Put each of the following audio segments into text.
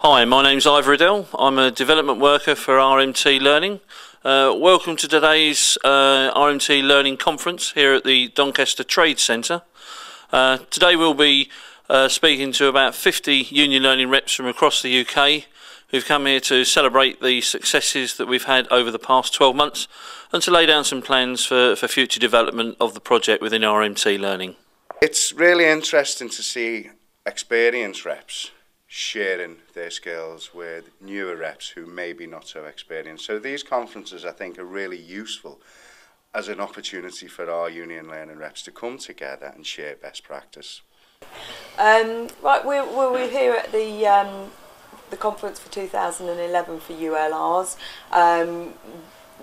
Hi, my name's Ivor Adele. I'm a development worker for RMT Learning. Welcome to today's RMT Learning Conference here at the Doncaster Trades Centre. Today we'll be speaking to about 50 union learning reps from across the UK who've come here to celebrate the successes that we've had over the past 12 months and to lay down some plans for future development of the project within RMT Learning. It's really interesting to see experienced reps sharing their skills with newer reps who may be not so experienced. So these conferences, I think, are really useful as an opportunity for our union learning reps to come together and share best practice. Right, we're here at the conference for 2011 for ULRs.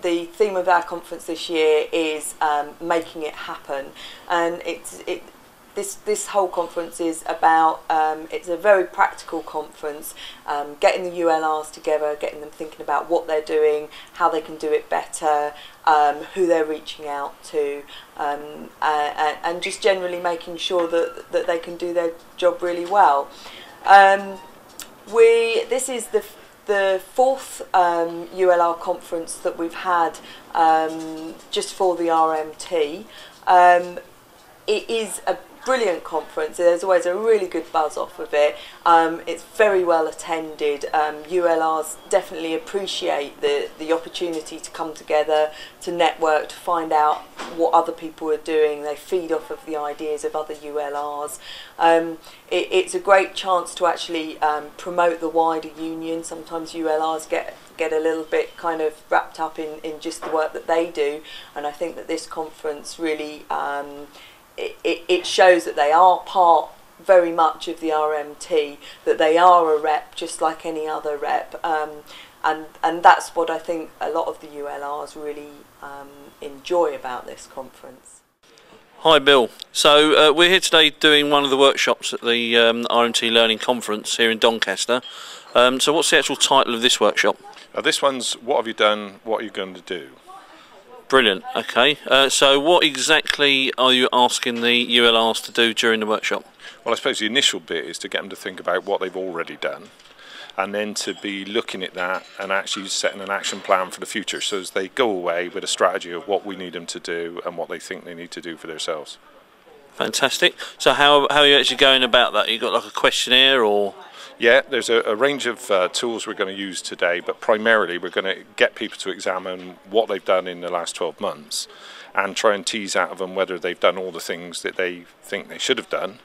The theme of our conference this year is making it happen, and this whole conference is about, it's a very practical conference, getting the ULRs together, getting them thinking about what they're doing, how they can do it better, who they're reaching out to, and just generally making sure that they can do their job really well. This is the fourth ULR conference that we've had just for the RMT. It is a brilliant conference. There's always a really good buzz off of it. It's very well attended. ULRs definitely appreciate the opportunity to come together, to network, to find out what other people are doing. They feed off of the ideas of other ULRs. It's a great chance to actually promote the wider union. Sometimes ULRs get a little bit kind of wrapped up in just the work that they do, and I think that this conference really it shows that they are part very much of the RMT, that they are a rep just like any other rep, and that's what I think a lot of the ULRs really enjoy about this conference. Hi Bill. So we're here today doing one of the workshops at the RMT Learning Conference here in Doncaster. So what's the actual title of this workshop? This one's What Have You Done, What Are You Going to Do? Brilliant, okay. So what exactly are you asking the ULRs to do during the workshop? Well, I suppose the initial bit is to get them to think about what they've already done, and then to be looking at that and actually setting an action plan for the future, so as they go away with a strategy of what we need them to do and what they think they need to do for themselves. Fantastic. So how are you actually going about that? You got like a questionnaire or...? Yeah, there's a range of tools we're going to use today, but primarily we're going to get people to examine what they've done in the last 12 months and try and tease out of them whether they've done all the things that they think they should have done,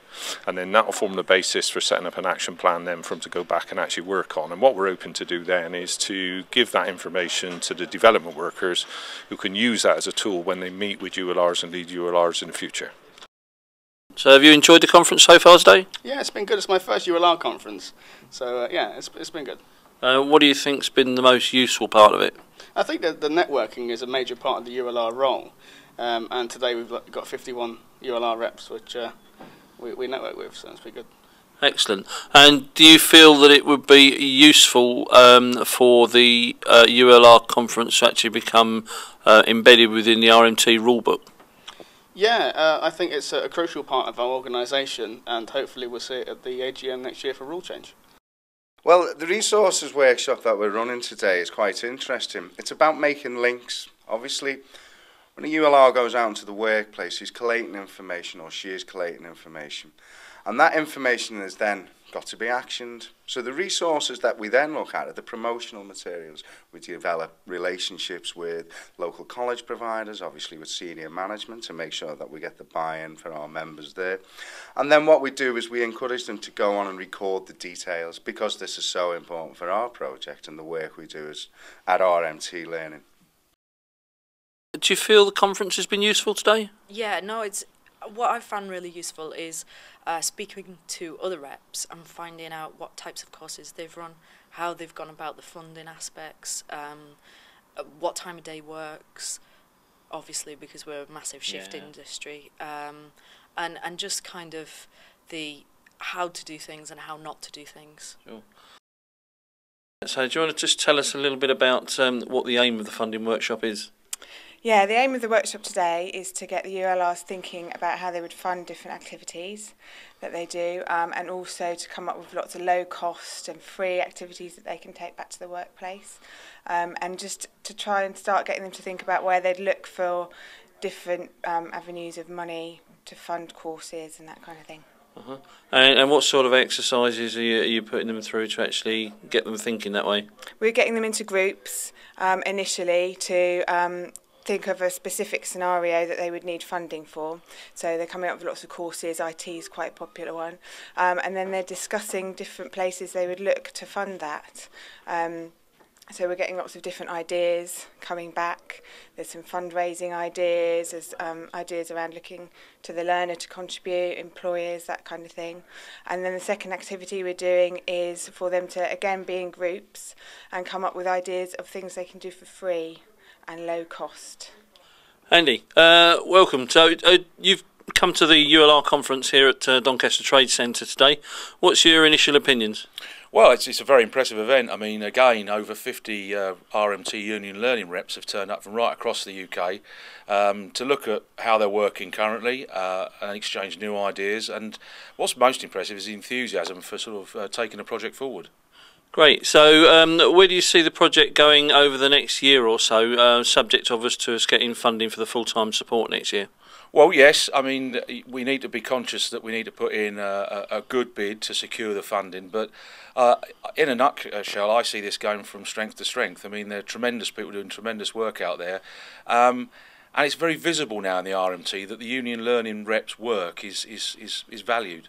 and then that will form the basis for setting up an action plan then for them to go back and actually work on. And what we're hoping to do then is to give that information to the development workers who can use that as a tool when they meet with ULRs and lead ULRs in the future. So have you enjoyed the conference so far today? Yeah, it's been good. It's my first ULR conference, so yeah, it's been good. What do you think's been the most useful part of it? I think that the networking is a major part of the ULR role, and today we've got 51 ULR reps which we network with, so it's been good. Excellent. And do you feel that it would be useful for the ULR conference to actually become embedded within the RMT rulebook? Yeah, I think it's a crucial part of our organisation, and hopefully we'll see it at the AGM next year for rule change. Well, the resources workshop that we're running today is quite interesting. It's about making links. Obviously, when a ULR goes out into the workplace, he's collating information, or she is collating information, and that information is then got to be actioned. So the resources that we then look at are the promotional materials. We develop relationships with local college providers, obviously with senior management, to make sure that we get the buy-in for our members there. And then what we do is we encourage them to go on and record the details, because this is so important for our project and the work we do at RMT Learning. Do you feel the conference has been useful today? Yeah, no, what I found really useful is speaking to other reps and finding out what types of courses they've run, how they've gone about the funding aspects, what time of day works, obviously because we're a massive shift industry, and just kind of the how to do things and how not to do things. Sure. So do you want to just tell us a little bit about what the aim of the funding workshop is? Yeah, the aim of the workshop today is to get the ULRs thinking about how they would fund different activities. that they do, and also to come up with lots of low cost and free activities that they can take back to the workplace, and just to try and start getting them to think about where they'd look for different avenues of money to fund courses and that kind of thing. And what sort of exercises are you putting them through to actually get them thinking that way? We're getting them into groups initially to think of a specific scenario that they would need funding for. So they're coming up with lots of courses. IT is quite a popular one, and then they're discussing different places they would look to fund that. So we're getting lots of different ideas coming back. There's some fundraising ideas, there's ideas around looking to the learner to contribute, employers, that kind of thing. And then the second activity we're doing is for them to, again, be in groups and come up with ideas of things they can do for free and low cost. Andy, welcome. So you've come to the ULR conference here at Doncaster Trades Centre today. What's your initial opinions? Well, it's a very impressive event. I mean, again, over 50 RMT Union learning reps have turned up from right across the UK to look at how they're working currently and exchange new ideas. And what's most impressive is the enthusiasm for sort of taking the project forward. Great. So where do you see the project going over the next year or so, subject of us to us getting funding for the full-time support next year? Well, yes. I mean, we need to be conscious that we need to put in a good bid to secure the funding. But in a nutshell, I see this going from strength to strength. I mean, there are tremendous people doing tremendous work out there. And it's very visible now in the RMT that the union learning reps' work is valued.